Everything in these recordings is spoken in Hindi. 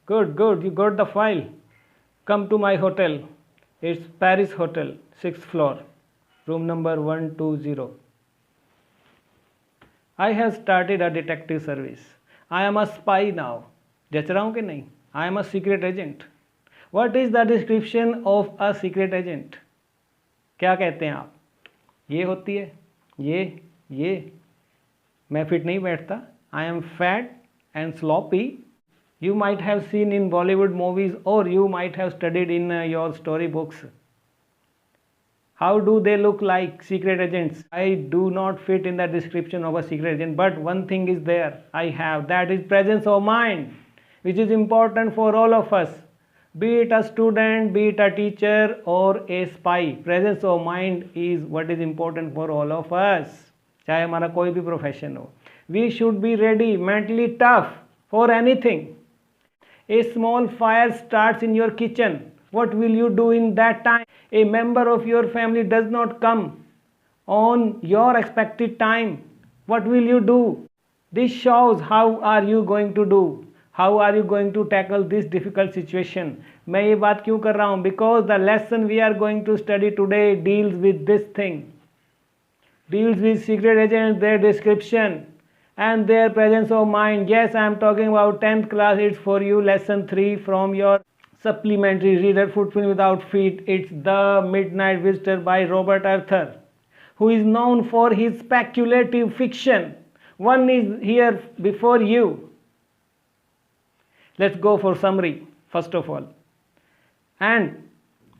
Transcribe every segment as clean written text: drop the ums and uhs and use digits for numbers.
Good, good. You got the file. Come to my hotel. It's Paris Hotel, 6th floor, room number 120. I have started a detective service. I am a spy now. जच रहा हूँ कि नहीं? I am a secret agent. What is the description of a secret agent? क्या कहते हैं आप? ये होती है, ये मैं फिट नहीं बैठता. I am fat and sloppy. You might have seen in Bollywood movies or you might have studied in your storybooks. How do they look like secret agents? I do not fit in the description of a secret agent, but one thing is there I have, that is presence of mind, which is important for all of us. Be it a student, be it a teacher or a spy, presence of mind is what is important for all of us. चाहे हमारा कोई भी प्रोफेशन हो. We should be ready, mentally tough for anything. A small fire starts in your kitchen. What will you do in that time? A member of your family does not come on your expected time. What will you do? This shows how are you going to do. How are you going to tackle this difficult situation? मैं ये बात क्यों कर रहा हूँ? Because the lesson we are going to study today deals with this thing. Deals with secret agents, their description and their presence of mind. Yes, I am talking about 10th class. It's for you, lesson 3 from your supplementary reader, Footprint Without Feet. It's The Midnight Visitor by Robert Arthur, who is known for his speculative fiction. One is here before you. Let's go for summary first of all. And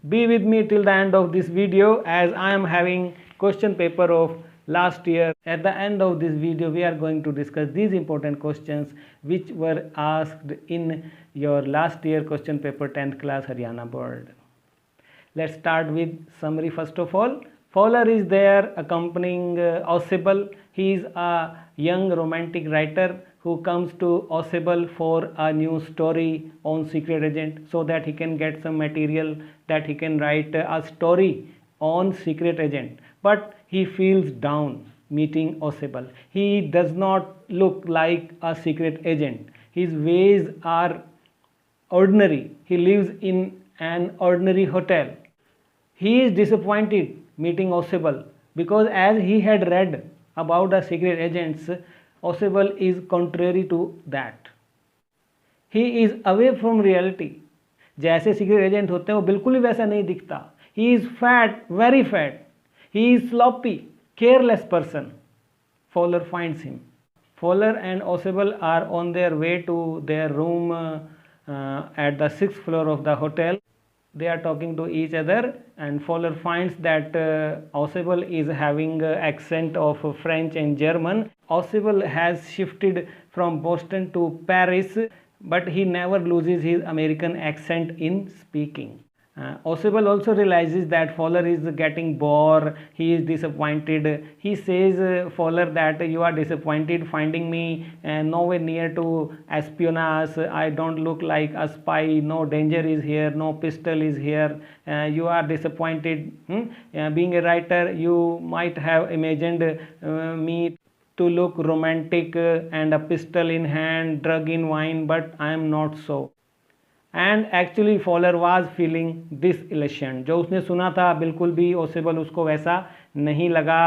be with me till the end of this video as I am having question paper of last year. At the end of this video we are going to discuss these important questions which were asked in your last year question paper 10th class Haryana board. Let's start with summary first of all. Fowler is there accompanying Ausable. He is a young romantic writer who comes to Ausable for a new story on secret agent so that he can get some material that he can write a story on secret agent. But he feels down meeting Ausable. He does not look like a secret agent. His ways are ordinary. He lives in an ordinary hotel. He is disappointed meeting Ausable because as he had read about the secret agents, Ausable is contrary to that. He is away from reality. जैसे secret agent होते हैं वो बिल्कुल ही वैसा नहीं दिखता. He is fat, very fat. He is sloppy, careless person. Fowler finds him. Fowler and Ausable are on their way to their room at the 6th floor of the hotel. They are talking to each other and Fowler finds that Ausable is having accent of French and German. Ausable has shifted from Boston to Paris, but he never loses his American accent in speaking. Ausable also realizes that Fowler is getting bored. He is disappointed. He says Fowler that you are disappointed finding me nowhere near to espionage. I don't look like a spy. No danger is here. No pistol is here. You are disappointed. Being a writer, you might have imagined me to look romantic and a pistol in hand, drug in wine, but I am not so. And actually Fowler was feeling this elation. जो उसने सुना था बिल्कुल भी Ausable उसको वैसा नहीं लगा.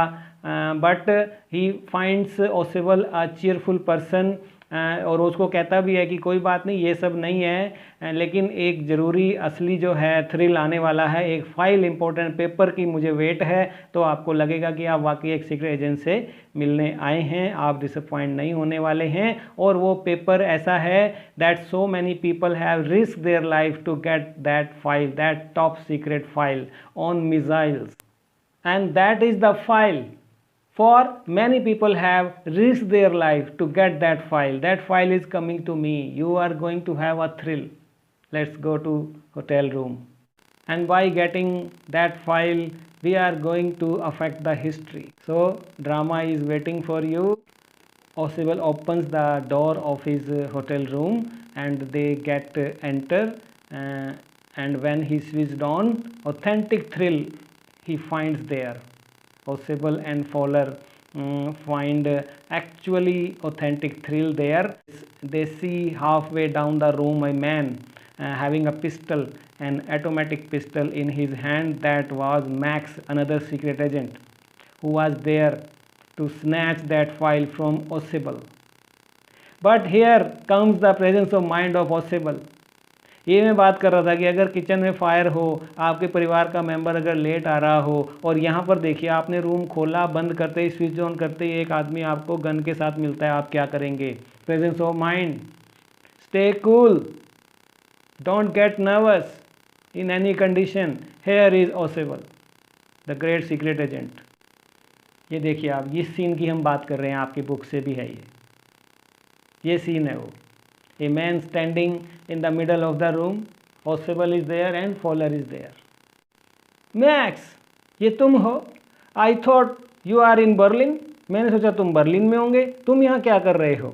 But he finds Ausable a cheerful person और उसको कहता भी है कि कोई बात नहीं, ये सब नहीं है, लेकिन एक ज़रूरी असली जो है थ्रिल आने वाला है. एक फाइल इंपॉर्टेंट पेपर की मुझे वेट है, तो आपको लगेगा कि आप वाकई एक सीक्रेट एजेंट से मिलने आए हैं. आप डिसअपॉइंट नहीं होने वाले हैं. और वो पेपर ऐसा है that so many people have risk their life to get that file, that top secret file on missiles, and that is the file. For many people have risked their life to get that file. That file is coming to me. You are going to have a thrill. Let's go to hotel room. And by getting that file, we are going to affect the history. So drama is waiting for you. Ausable opens the door of his hotel room and they get enter. And when he switched on, authentic thrill he finds there. Ausable and Fowler find actually authentic thrill there. They see halfway down the room a man having a pistol, an automatic pistol in his hand. That was Max, another secret agent, who was there to snatch that file from Ossibel. But here comes the presence of mind of Ossibel. ये मैं बात कर रहा था कि अगर किचन में फायर हो, आपके परिवार का मेंबर अगर लेट आ रहा हो, और यहाँ पर देखिए आपने रूम खोला, बंद करते ही स्विच ऑन करते ही एक आदमी आपको गन के साथ मिलता है, आप क्या करेंगे? Presence of mind, stay cool, don't get nervous in any condition, here is Ausable the great secret agent. ये देखिए आप, इस सीन की हम बात कर रहे हैं, आपकी बुक से भी है ये सीन है वो। A man standing in the middle of the room, Ossibel is there and Fowler is there. Max, ये तुम हो? I thought you are in Berlin. मैंने सोचा तुम बर्लिन में होंगे, तुम यहाँ क्या कर रहे हो?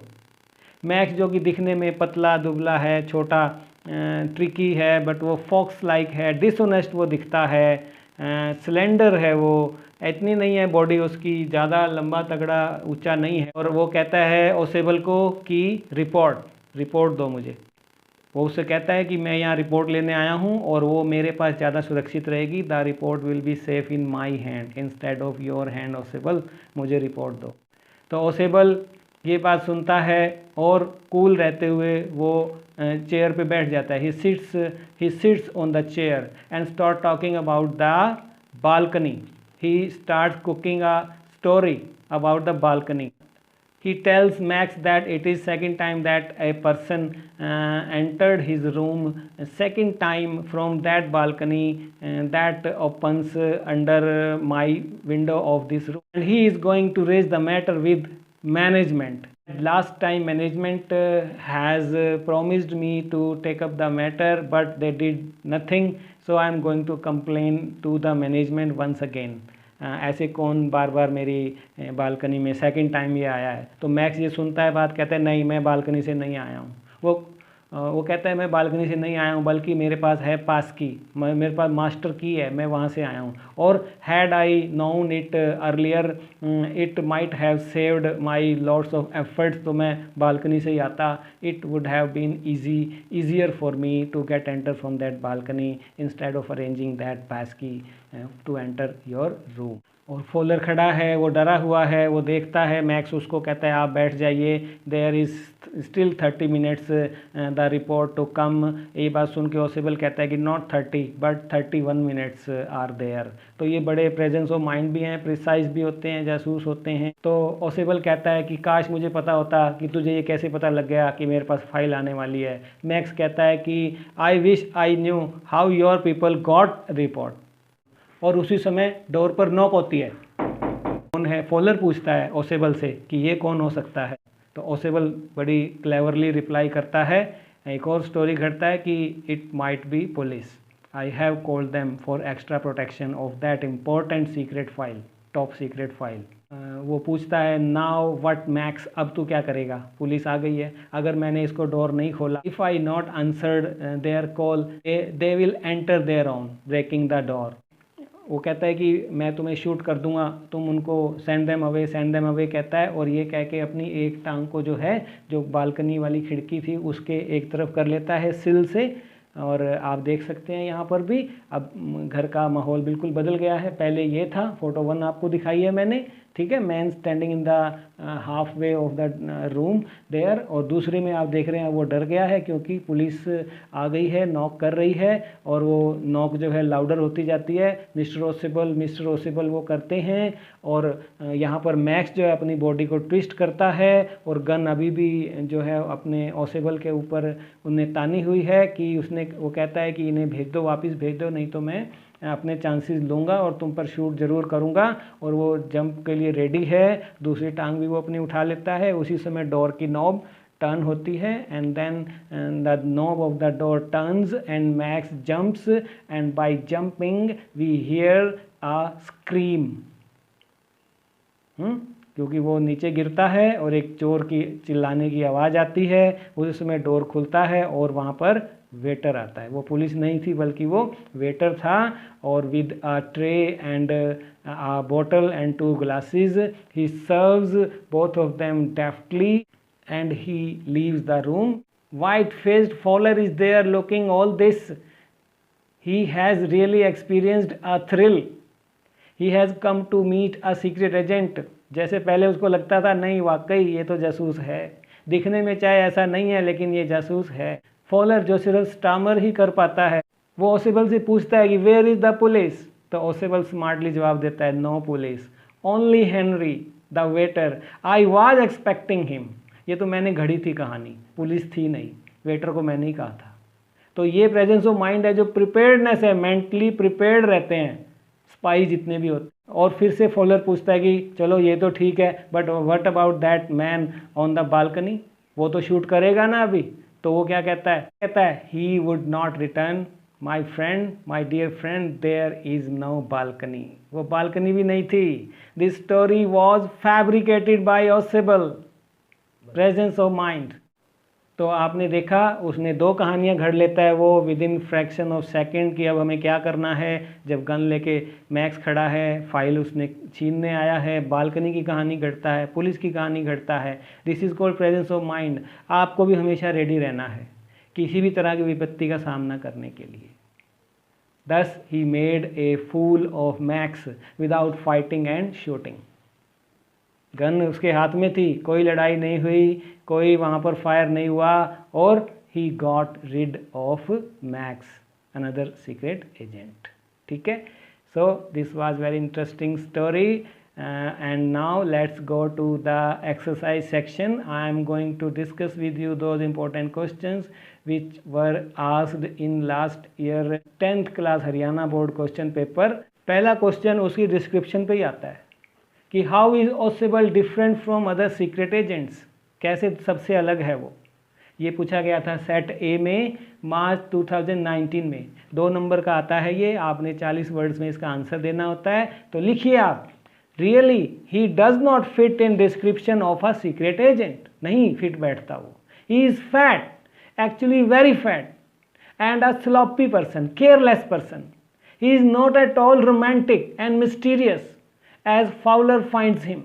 मैक्स जो कि दिखने में पतला दुबला है, छोटा, ट्रिकी है, बट वो फॉक्स लाइक है, डिसऑनेस्ट वो दिखता है, स्लेंडर है, वो इतनी नहीं है बॉडी उसकी, ज़्यादा लंबा तगड़ा ऊंचा नहीं है, और वो कहता है ओसेबल को कि रिपोर्ट दो मुझे। वो उससे कहता है कि मैं यहाँ रिपोर्ट लेने आया हूँ और वो मेरे पास ज़्यादा सुरक्षित रहेगी। The report will be safe in my hand instead of your hand Ausable, मुझे रिपोर्ट दो। तो ओसेबल ये बात सुनता है और कूल रहते हुए वो चेयर पे बैठ जाता है। He sits on the chair and start talking about the balcony. He start cooking a story about the balcony. He tells Max that it is second time that a person entered his room, second time from that balcony that opens under my window of this room, and he is going to raise the matter with management. Last time management has promised me to take up the matter, but they did nothing, so I am going to complain to the management once again. ऐसे कौन बार बार मेरी बालकनी में सेकंड टाइम ये आया है? तो मैक्स ये सुनता है बात, कहता है नहीं, मैं बालकनी से नहीं आया हूँ। वो कहता है मैं बालकनी से नहीं आया हूँ, बल्कि मेरे पास है पास की, मेरे पास मास्टर की है, मैं वहाँ से आया हूँ। और had I known it earlier it might have saved my lots of efforts. तो मैं बालकनी से ही आता, it would have been easier for me to get enter from that balcony instead of arranging that pass की टू एंटर योर रूम। और फॉलर खड़ा है, वो डरा हुआ है, वो देखता है, मैक्स उसको कहता है आप बैठ जाइए, there is still 30 minutes the report to come. ये बात सुन के ओसेबल कहता है कि not 30 but 31 minutes are there. तो ये बड़े प्रेजेंस ऑफ माइंड भी हैं, प्रिसाइज भी होते हैं, जासूस होते हैं। तो ओसेबल कहता है कि काश मुझे पता होता कि तुझे ये कैसे पता लग गया कि मेरे पास फाइल आने वाली है। मैक्स कहता है कि I wish I knew how your people got report. और उसी समय डोर पर नॉक होती है। कौन है? फॉलर पूछता है ओसेबल से कि ये कौन हो सकता है। तो ओसेबल बड़ी क्लेवरली रिप्लाई करता है। एक और स्टोरी घटता है कि it might be police. I have called them for extra protection of that important secret file, top secret file. वो पूछता है नाउ व्हाट मैक्स, अब तू क्या करेगा? पुलिस आ गई है, अगर मैंने इसको डोर नहीं खोला, if I not answered their call they will enter their own breaking the door. वो कहता है कि मैं तुम्हें शूट कर दूंगा, तुम उनको सेंड देम अवे कहता है, और ये कह के अपनी एक टांग को जो है, जो बालकनी वाली खिड़की थी उसके एक तरफ कर लेता है सिल से। और आप देख सकते हैं यहाँ पर भी अब घर का माहौल बिल्कुल बदल गया है। पहले ये था, फोटो 1 आपको दिखाई है मैंने, ठीक है, man standing in the half way of the room there. और दूसरे में आप देख रहे हैं वो डर गया है क्योंकि पुलिस आ गई है, नॉक कर रही है, और वो नॉक जो है लाउडर होती जाती है। मिस्टर ओसेबल वो करते हैं, और यहाँ पर मैक्स जो है अपनी बॉडी को ट्विस्ट करता है, और गन अभी भी जो है अपने ओसेबल के ऊपर उन्हें तानी हुई है कि वो कहता है कि इन्हें भेज दो, वापस भेज दो, नहीं तो मैं अपने चांसेस लूँगा और तुम पर शूट ज़रूर करूँगा। और वो जंप के लिए रेडी है, दूसरी टांग भी वो अपनी उठा लेता है। उसी समय डोर की नॉब टर्न होती है, and then the knob of the door turns and Max jumps, and by jumping we hear a scream. क्योंकि वो नीचे गिरता है और एक चोर की चिल्लाने की आवाज़ आती है, उस समय डोर खुलता है और वहाँ पर वेटर आता है। वो पुलिस नहीं थी बल्कि वो वेटर था, और with a tray and a bottle and 2 glasses he serves both of them deftly and he leaves the room. White faced Fowler is there looking all this. He has really experienced a thrill. He has come to meet a secret agent. जैसे पहले उसको लगता था नहीं वाकई ये तो जासूस है, दिखने में चाहे ऐसा नहीं है लेकिन ये जासूस है। फॉलर जो सिर्फ स्टामर ही कर पाता है, वो ओसेबल से पूछता है कि वेयर इज द पुलिस, तो ओसेबल स्मार्टली जवाब देता है no police, only Henry the waiter, I was expecting him. ये तो मैंने घड़ी थी कहानी, पुलिस थी नहीं, वेटर को मैंने ही कहा था। तो ये प्रेजेंस ऑफ माइंड है, जो प्रिपेयर्डनेस है, मेंटली प्रिपेयर्ड रहते हैं स्पाई जितने भी होते। और फिर से फॉलर पूछता है कि चलो ये तो ठीक है, but what about that man on the balcony, वो तो शूट करेगा ना अभी। तो वो क्या कहता है he would not return my friend, my dear friend, there is no balcony. वो बालकनी भी नहीं थी। This story was fabricated by Ausable, presence of mind. तो आपने देखा उसने 2 कहानियां घड़ लेता है वो with in fraction of second कि अब हमें क्या करना है। जब गन लेके मैक्स खड़ा है, फाइल उसने छीनने आया है, बालकनी की कहानी घड़ता है, पुलिस की कहानी घड़ता है। This is called presence of mind. आपको भी हमेशा रेडी रहना है किसी भी तरह की विपत्ति का सामना करने के लिए। Thus he made a fool of Max without fighting and shooting. Gun उसके हाथ में थी, कोई लड़ाई नहीं हुई, कोई वहाँ पर फायर नहीं हुआ, और he got rid of Max, another secret agent. ठीक है, so this was very interesting story. And now let's go to the exercise section. I am going to discuss with you those important questions which were asked in last year 10th class Haryana board question paper. पहला क्वेश्चन उसकी डिस्क्रिप्शन पे ही आता है कि how is Ausable different from other secret agents, कैसे सबसे अलग है वो। ये पूछा गया था सेट ए में मार्च 2019 में। 2 नंबर का आता है ये, आपने 40 वर्ड्स में इसका आंसर देना होता है। तो लिखिए आप, really he does not fit in description of a secret agent. नहीं फिट बैठता वो। He is fat, actually very fat, and a sloppy person, careless person. He is not at all romantic and mysterious as Fowler finds him.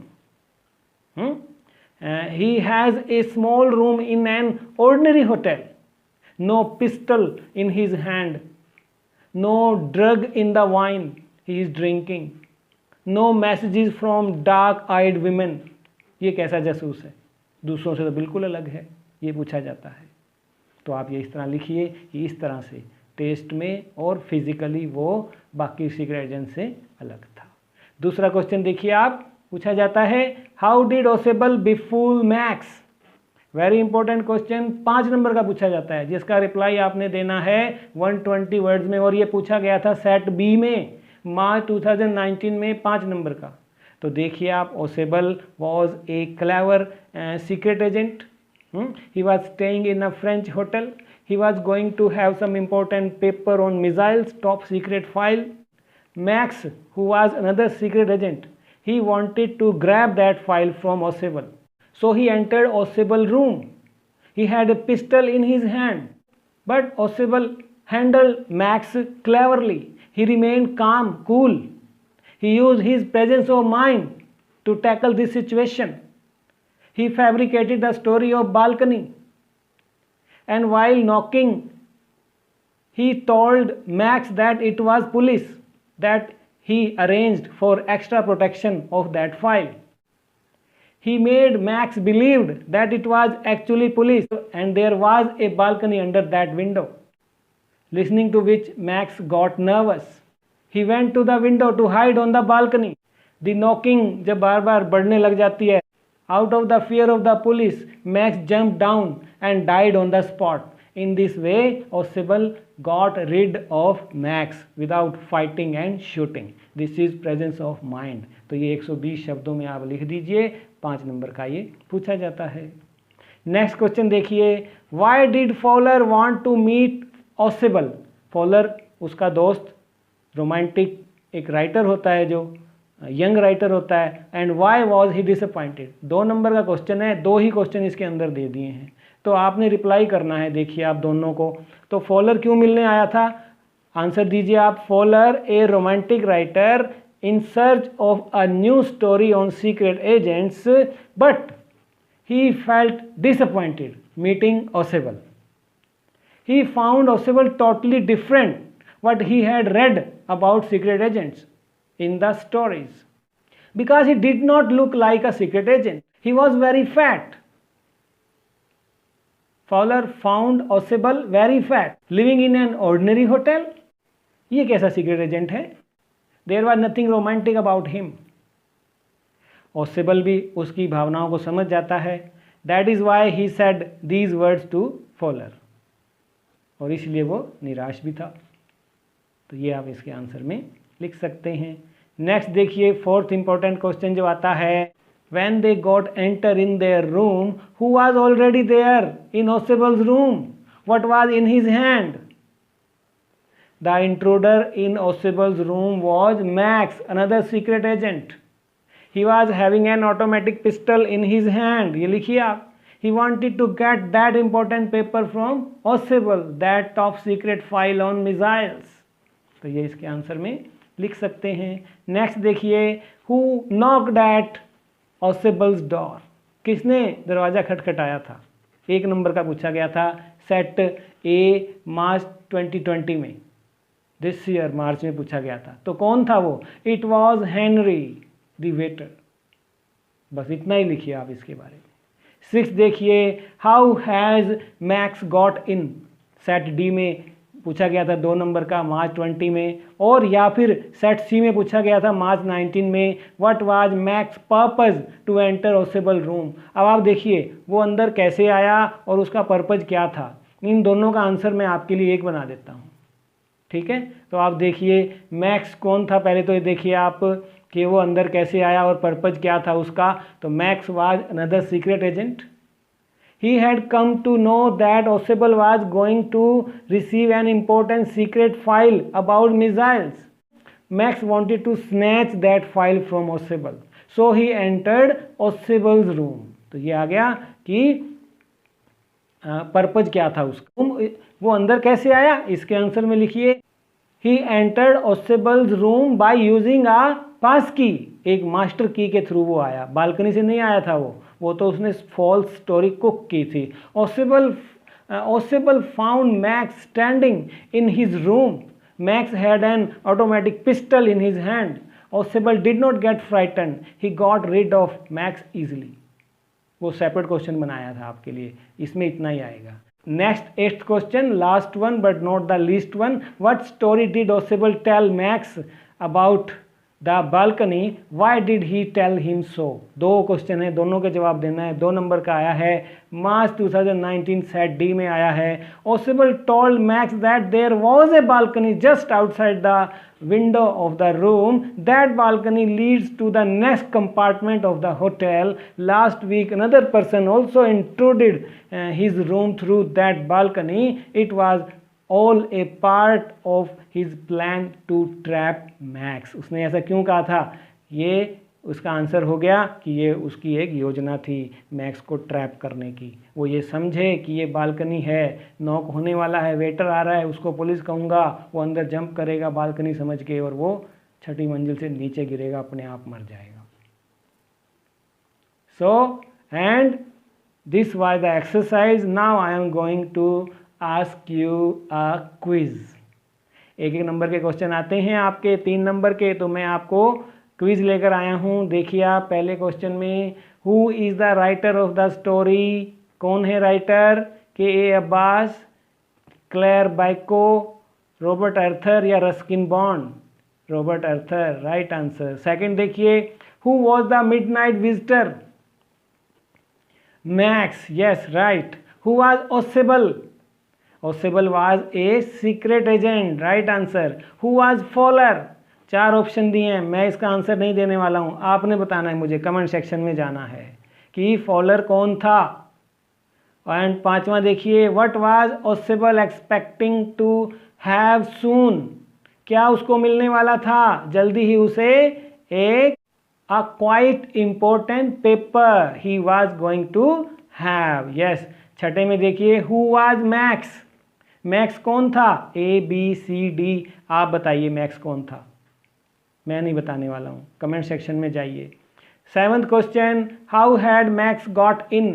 He has a small room in an ordinary hotel, no pistol in his hand, no drug in the wine he is drinking, no messages from dark-eyed women. ये कैसा जासूस है, दूसरों से तो बिल्कुल अलग है, ये पूछा जाता है। तो आप ये इस तरह लिखिए कि इस तरह से टेस्ट में और फिजिकली वो बाकी सीक्रेट एजेंट से अलग था। दूसरा क्वेश्चन देखिए आप, पूछा जाता है how did Ausable befool Max. Very important question, 5 नंबर का पूछा जाता है, जिसका रिप्लाई आपने देना है 120 वर्ड्स में, और ये पूछा गया था सेट बी में मार्च 2019 में 5 नंबर का। तो देखिए आप, Ausable was a clever secret agent. He was staying in a French hotel. He was going to have some important paper on missiles, top secret file. Max, who was another secret agent, he wanted to grab that file from Ossebal. So he entered Ossebal room. He had a pistol in his hand. But Ossebal handled Max cleverly. He remained calm, cool. He used his presence of mind to tackle this situation. He fabricated the story of balcony, and while knocking, he told Max that it was police, that he arranged for extra protection of that file. He made Max believed that it was actually police and there was a balcony under that window, listening to which Max got nervous. He went to the window to hide on the balcony. The knocking जब बार बार बढ़ने लग जाती है, out of the fear of the police, Max jumped down and died on the spot. In this way, Ossebal got rid of Max without fighting and shooting. This is presence of mind. तो ये 120 शब्दों में आप लिख दीजिए, 5 नंबर का ये पूछा जाता है। नेक्स्ट क्वेश्चन देखिए, Why did Fowler want to meet Ossebal? Fowler उसका दोस्त, रोमांटिक एक राइटर होता है जो यंग राइटर होता है। And why was he disappointed, 2 number का क्वेश्चन है, 2 ही क्वेश्चन इसके अंदर दे दिए हैं, तो आपने रिप्लाई करना है। देखिए आप दोनों को, तो फॉलर क्यों मिलने आया था, आंसर दीजिए आप। Fowler a romantic writer in search of a new story on secret agents but he felt disappointed meeting Oswald. He found Oswald totally different what he had read about secret agents in the stories. Because he did not look like a secret agent. He was very fat. Fowler found Oswald very fat, living in an ordinary hotel. ये कैसा सीक्रेट एजेंट है? There was nothing romantic about him. Ausable भी उसकी भावनाओं को समझ जाता है। That is why he said these words to Fowler, और इसलिए वो निराश भी था। तो ये आप इसके आंसर में लिख सकते हैं। नेक्स्ट देखिए, 4th इंपॉर्टेंट क्वेश्चन जो आता है, when they got enter in their room who was already there in Ausable's room, what was in his hand? The intruder in Ausable's room was Max, another secret agent. He was having an automatic pistol in his hand. ये लिखिए आप। He wanted to get that important paper from Oswald, that top secret file on missiles. तो ये इसके आंसर में लिख सकते हैं। नेक्स्ट देखिए, Who knocked at Oswald's door? किसने दरवाज़ा खटखटाया था? 1 नंबर का पूछा गया था, सेट ए मार्च 2020 में, दिस ईयर मार्च में पूछा गया था। तो कौन था वो? It was Henry the waiter. बस इतना ही लिखिए आप इसके बारे में। 6 देखिए, how has max got in, set D में पूछा गया था 2 नंबर का मार्च 20 में, और या फिर सेट सी में पूछा गया था मार्च 19 में, what was Max purpose to enter Ausable room. अब आप देखिए वो अंदर कैसे आया और उसका पर्पज क्या था। इन दोनों का आंसर मैं आपके लिए एक बना देता हूँ, ठीक है। तो आप देखिए मैक्स कौन था, पहले तो ये देखिए आप कि वो अंदर कैसे आया और पर्पज क्या था उसका। तो Max was another secret agent. He had come to know that Ausable was going to receive an important secret file about missiles. Max wanted to snatch that file from Ausable, so he entered Ausable's room. तो ये आ गया कि पर्पज क्या था उसका, वो अंदर कैसे आया, इसके आंसर में लिखिए, he entered Ausable's room by using a pass key, एक मास्टर की के थ्रू वो आया, बालकनी से नहीं आया था वो तो उसने फॉल्स स्टोरी कुक की थी। Ausable found Max standing in his room, Max had an automatic pistol in his hand. Ausable did not get frighten, he got rid of Max easily. वो सेपरेट क्वेश्चन बनाया था आपके लिए, इसमें इतना ही आएगा। Next 8th question, last one but not the least one, what story did Ausable tell Max about the balcony, why did he tell him so. 2 question है, दोनों के जवाब देना है। 2 नंबर का आया है मार्च 2019, सेट डी में आया है। Ausable told Max that there was a balcony just outside the window of the room. That balcony leads to the next compartment of the hotel. Last week another person also intruded his room through that balcony. It was all a part of his plan to trap Max. उसने ऐसा क्यों कहा था? ये उसका आंसर हो गया कि ये उसकी एक योजना थी मैक्स को ट्रैप करने की। वो ये समझे कि ये बालकनी है, नॉक होने वाला है, वेटर आ रहा है, उसको पुलिस कहूँगा, वो अंदर जंप करेगा बालकनी समझ के और वो 6ठी मंजिल से नीचे गिरेगा, अपने आप मर जाएगा। So and this was the exercise. Now I am going to ask you a quiz. 1-1 number के क्वेश्चन आते हैं आपके, 3 नंबर के, तो मैं आपको क्विज लेकर आया हूँ। देखिए आप पहले क्वेश्चन में, who is the writer of the story, कौन है writer? K Abbas, Claire Bico, Robert Arthur या Ruskin Bond? Robert Arthur, right answer. Second देखिए, who was the midnight visitor? Max, yes right. Who was Ausable? Ausable was a secret agent, right answer. Who was Fowler? 4 option दिए हैं, मैं इसका आंसर नहीं देने वाला हूँ, आपने बताना है, मुझे कमेंट सेक्शन में जाना है कि फॉलर कौन था। एंड 5वां देखिए, what was Ausable expecting to have soon? क्या उसको मिलने वाला था जल्दी ही उसे एक a quite important paper he was going to have. yes. छठे में देखिए who was Max. मैक्स कौन था? ABCD, आप बताइए मैक्स कौन था? मैं नहीं बताने वाला हूँ, कमेंट सेक्शन में जाइए। 7th question, how had Max got in,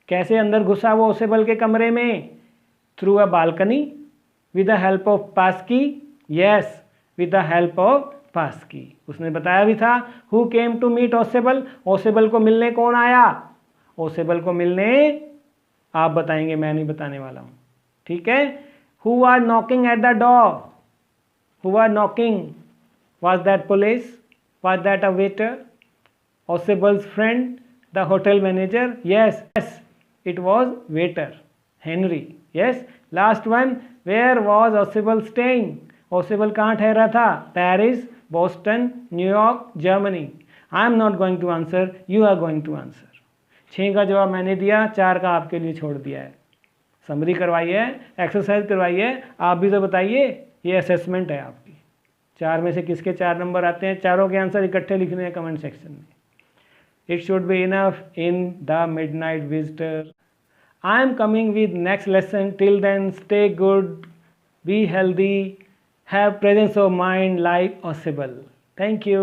कैसे अंदर घुसा वो ओसेबल के कमरे में? Through a balcony, with the help of passkey, yes with the help of passkey. उसने बताया भी था। Who came to meet Ausable, Ausable को मिलने कौन आया? ओसेबल को मिलने आप बताएंगे, मैं नहीं बताने वाला हूँ, ठीक है। Who are knocking at the door, who are knocking, was that police, was that a waiter, Osibel's friend, the hotel manager? yes, it was waiter, Henry. yes. last one, where was Osibel staying, Osibel कहाँ ठहरा था? Paris, Boston, New York, Germany. I am not going to answer, you are going to answer. 6 का जवाब मैंने दिया, 4 का आपके लिए छोड़ दिया है। समरी करवाइए, एक्सरसाइज करवाइए, आप भी तो बताइए, ये असेसमेंट है आपकी। 4 में से किसके 4 नंबर आते हैं? चारों के आंसर इकट्ठे लिखने हैं कमेंट सेक्शन में। It should be enough in the midnight visitor. I am coming with next lesson, till then stay good, be healthy, have presence of mind like Osibel. Thank you.